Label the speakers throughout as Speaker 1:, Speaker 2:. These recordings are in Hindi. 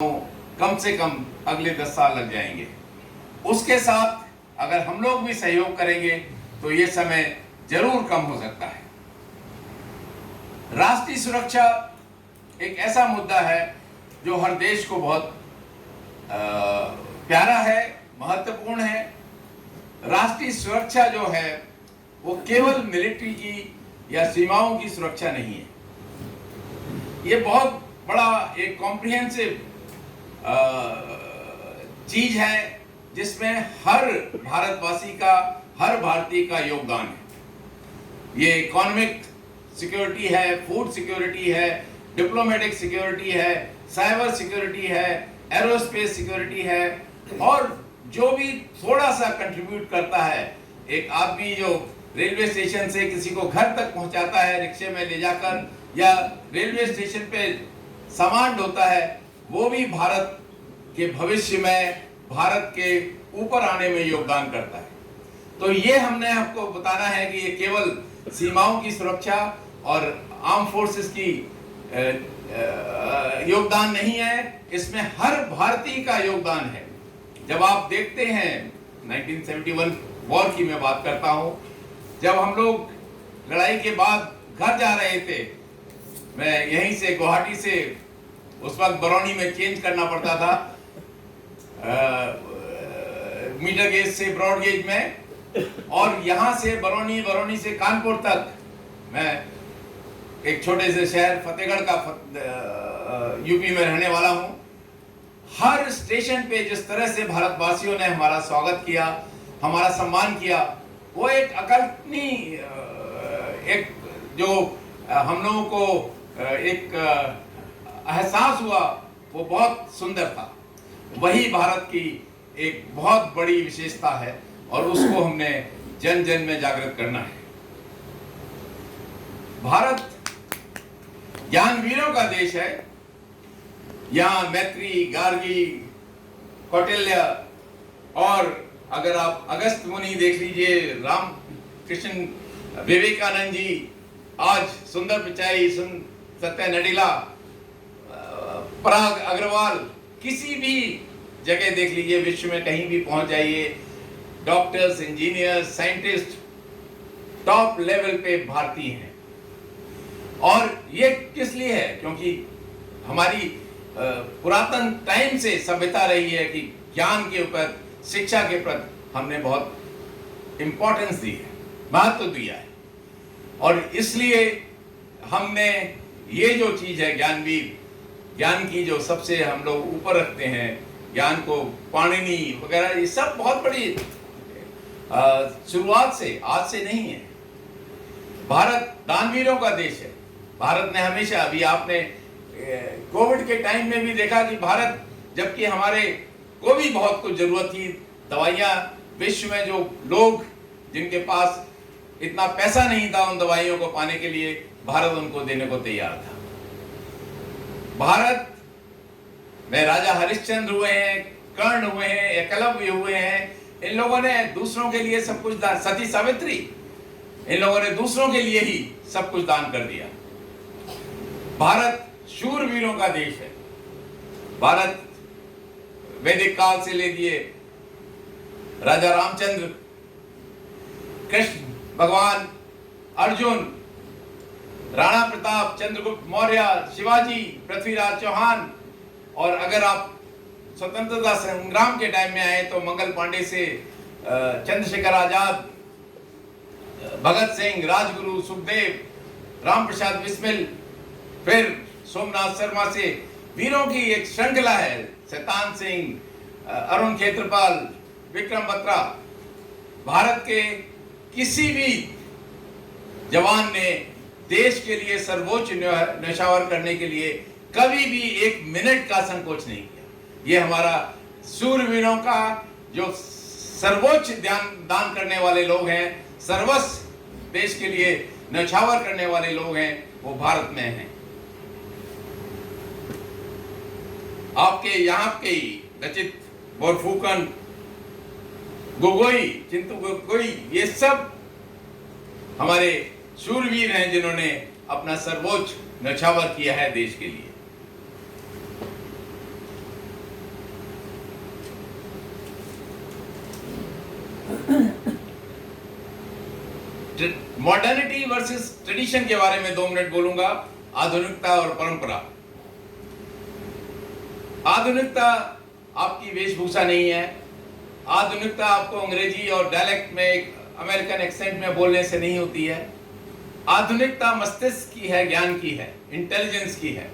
Speaker 1: कम से कम अगले 10 साल लग जाएंगे। उसके साथ अगर हम लोग भी सहयोग करेंगे तो ये समय जरूर कम हो सकता है। राष्ट्रीय सुरक्षा एक ऐसा मुद्दा है जो हर देश को बहुत प्यारा है, महत्वपूर्ण है। राष्ट्रीय सुरक्षा जो है वो केवल मिलिट्री की या सीमाओं की सुरक्षा नहीं है, ये बहुत बड़ा एक कॉम्प्रिहेंसिव चीज है जिसमें हर भारतवासी का, हर भारतीय का योगदान है। ये इकोनॉमिक सिक्योरिटी है, फूड सिक्योरिटी है, डिप्लोमेटिक सिक्योरिटी है, साइबर सिक्योरिटी है, एरोस्पेस सिक्योरिटी है, और जो भी थोड़ा सा कंट्रीब्यूट करता है। एक आदमी जो रेलवे स्टेशन से किसी को घर तक पहुंचाता है रिक्शे में ले जाकर, या रेलवे स्टेशन पे सामान ढोता है, वो भी भारत के भविष्य में, भारत के ऊपर आने में योगदान करता है। तो ये हमने आपको बताना है कि ये केवल सीमाओं की सुरक्षा और आर्म फोर्सेस की योगदान नहीं है, इसमें हर भारतीय का योगदान है। जब आप देखते हैं 1971 वॉर की मैं बात करता हूं, जब हम लोग लड़ाई के बाद घर जा रहे थे, मैं यहीं से गुवाहाटी से, उस वक्त बरौनी में चेंज करना पड़ता था मीटर गेज से ब्रॉड गेज में, और यहां से बरौनी से कानपुर तक, मैं एक छोटे से शहर फतेहगढ़ का यूपी में रहने वाला हूं। हर स्टेशन पे जिस तरह से भारतवासियों ने हमारा स्वागत किया, हमारा सम्मान किया, वो एक अकल्पनीय, एक जो हम लोगों को एक एहसास हुआ, वो बहुत सुंदर था। वही भारत की एक बहुत बड़ी विशेषता है और उसको हमने जन जन में जागृत करना है। भारत ज्ञानवीरों का देश है। यहाँ मैत्री, गार्गी, कौटिल्य, और अगर आप अगस्त मुनि देख लीजिए, राम कृष्ण, विवेकानंद जी, आज सुंदर पिचाई, सत्य नडीला, पराग अग्रवाल, किसी भी जगह देख लीजिए, विश्व में कहीं भी पहुंच जाइए, doctors, engineers, scientist top level पे भारतीय हैं। और ये किस लिए है? क्योंकि हमारी पुरातन टाइम से सभ्यता रही है कि ज्ञान के ऊपर, शिक्षा के प्रति हमने बहुत इंपॉर्टेंस दी है, महत्व दिया है, और इसलिए हमने ये जो चीज है ज्ञानवीर, ज्ञान की जो सबसे हम लोग ऊपर रखते हैं, ज्ञान को पाणिनि वगैरह, ये सब बहुत बड़ी शुरुआत से, आज से नहीं है। भारत दानवीरों का देश है। भारत ने हमेशा, अभी आपने कोविड के टाइम में भी देखा कि भारत, जबकि हमारे को भी बहुत कुछ जरूरत थी, दवाइयाँ, विश्व में जो लोग जिनके पास इतना पैसा नहीं था उन दवाइयों को पाने के लिए, भारत उनको देने को तैयार था। भारत में राजा हरिश्चंद्र हुए हैं, कर्ण हुए हैं, एकलव्य हुए हैं, इन लोगों ने दूसरों के लिए सब कुछ दान, सती सावित्री, इन लोगों ने दूसरों के लिए ही सब कुछ दान कर दिया। भारत शूरवीरों का देश है। भारत वैदिक काल से ले दिए राजा रामचंद्र, कृष्ण भगवान, अर्जुन, राणा प्रताप, चंद्रगुप्त मौर्य, शिवाजी, पृथ्वीराज चौहान, और अगर आप स्वतंत्रता संग्राम के टाइम में आए तो मंगल पांडे से चंद्रशेखर आजाद, भगत सिंह, राजगुरु, सुखदेव, राम प्रसाद बिस्मिल, फिर सोमनाथ शर्मा से वीरों की एक श्रृंखला है, शैतान सिंह, अरुण खेत्रपाल, विक्रम बत्रा। भारत के किसी भी जवान ने देश के लिए सर्वोच्च न्यौछावर करने के लिए कभी भी एक मिनट का संकोच नहीं किया। ये हमारा शूरवीरों का जो सर्वोच्च दान करने वाले लोग हैं, सर्वस्व देश के लिए न्यौछावर करने वाले लोग हैं, वो भारत में हैं। आपके यहाँ के लचित बोरफुकन, गोगोई, चिंतु गोगोई, ये सब हमारे शूरवीर हैं जिन्होंने अपना सर्वोच्च न्यौछावर किया है देश के लिए। मॉडर्निटी वर्सेस ट्रेडिशन के बारे में 2 मिनट बोलूंगा, आधुनिकता और परंपरा। आधुनिकता आपकी वेशभूषा नहीं है, आधुनिकता आपको अंग्रेजी और डायलेक्ट में, अमेरिकन एक्सेंट में बोलने से नहीं होती है। आधुनिकता मस्तिष्क की है, ज्ञान की है, इंटेलिजेंस की है,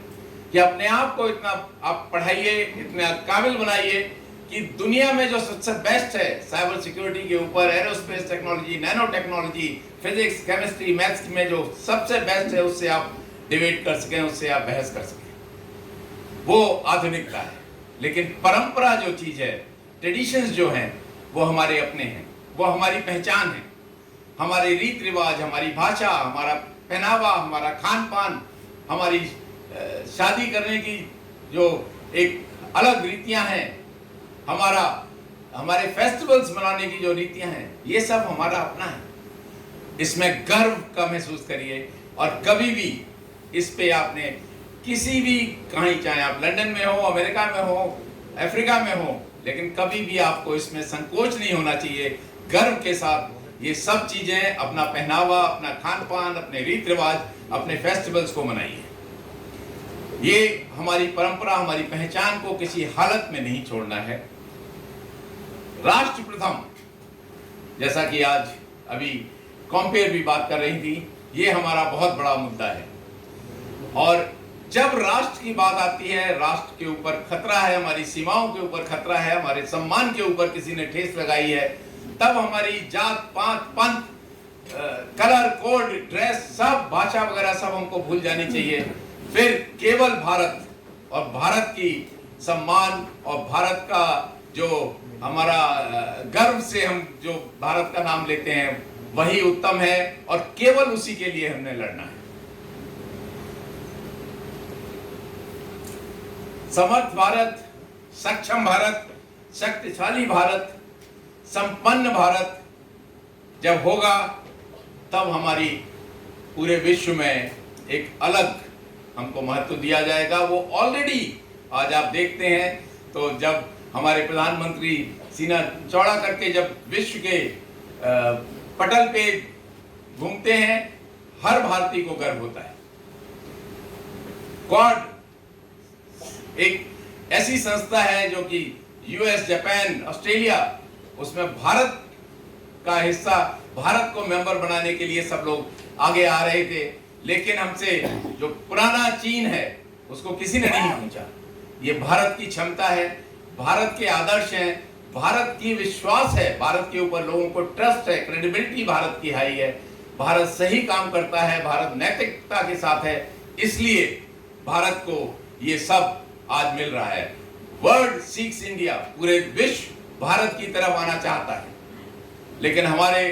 Speaker 1: कि अपने आप को इतना आप पढ़ाइए, इतना काबिल बनाइए कि दुनिया में जो सबसे बेस्ट है साइबर सिक्योरिटी के ऊपर, aerospace technology, nano technology, physics, chemistry, maths में जो सबसे बेस्ट है उससे आप डिबेट कर सकें, उससे आप बहस कर सकें, वो आधुनिकता है। लेकिन परंपरा जो चीज है, ट्रेडिशंस जो हैं, वो हमारे अपने हैं, वो हमारी पहचान है, हमारे रीत रिवाज, हमारी भाषा, हमारा पहनावा, हमारा खान पान, हमारी शादी करने की जो एक अलग रीतियां हैं, हमारे फेस्टिवल्स मनाने की जो रीतियां हैं, ये सब हमारा अपना है। इसमें गर्व का महसूस करिए, और कभी भी इस पे आपने किसी भी, कहीं चाहे आप लंदन में हो, अमेरिका में हो, अफ्रीका में हो, लेकिन कभी भी आपको इसमें संकोच नहीं होना चाहिए। गर्व के साथ ये सब चीजें, अपना पहनावा, अपना खान पान, अपने रीत रिवाज, अपने फेस्टिवल्स को मनाइए। ये हमारी परंपरा, हमारी पहचान को किसी हालत में नहीं छोड़ना है। राष्ट्र प्रथम, जैसा कि आज अभी कॉम्पेयर भी बात कर रही थी, ये हमारा बहुत बड़ा मुद्दा है। और जब राष्ट्र की बात आती है, राष्ट्र के ऊपर खतरा है, हमारी सीमाओं के ऊपर खतरा है, हमारे सम्मान के ऊपर किसी ने ठेस लगाई है, तब हमारी जात पात, पंथ, कलर कोड, ड्रेस, सब भाषा वगैरह सब हमको भूल जानी चाहिए। फिर केवल भारत और भारत की सम्मान और भारत का जो हमारा गर्व से हम जो भारत का नाम लेते हैं, वही उत्तम है, और केवल उसी के लिए हमने लड़ना है। समर्थ भारत, सक्षम भारत, शक्तिशाली भारत, संपन्न भारत जब होगा, तब हमारी पूरे विश्व में एक अलग हमको महत्व दिया जाएगा। वो ऑलरेडी आज आप देखते हैं, तो जब हमारे प्रधानमंत्री सीना चौड़ा करके जब विश्व के पटल पे घूमते हैं, हर भारतीय को गर्व होता है। क्वाड एक ऐसी संस्था है जो कि यूएस, जापान, ऑस्ट्रेलिया, उसमें भारत का हिस्सा, भारत को मेंबर बनाने के लिए सब लोग आगे आ रहे थे, लेकिन हमसे जो पुराना चीन है उसको किसी ने नहीं पूछा। ये भारत की क्षमता है, भारत के आदर्श हैं, भारत की विश्वास है, भारत के ऊपर लोगों को ट्रस्ट है, क्रेडिबिलिटी भारत की हाई है, भारत सही काम करता है, भारत नैतिकता के साथ है, इसलिए भारत को ये सब आज मिल रहा है। वर्ल्ड सीक्स इंडिया, पूरे विश्व भारत की तरफ आना चाहता है, लेकिन हमारे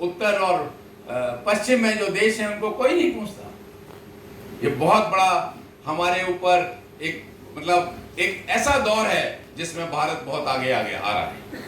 Speaker 1: उत्तर और पश्चिम में जो देश हैं उनको कोई नहीं पूछता। ये बहुत बड़ा हमारे ऊपर एक मतलब एक ऐसा दौर है जिसमें भारत बहुत आगे आगे आ रहा है।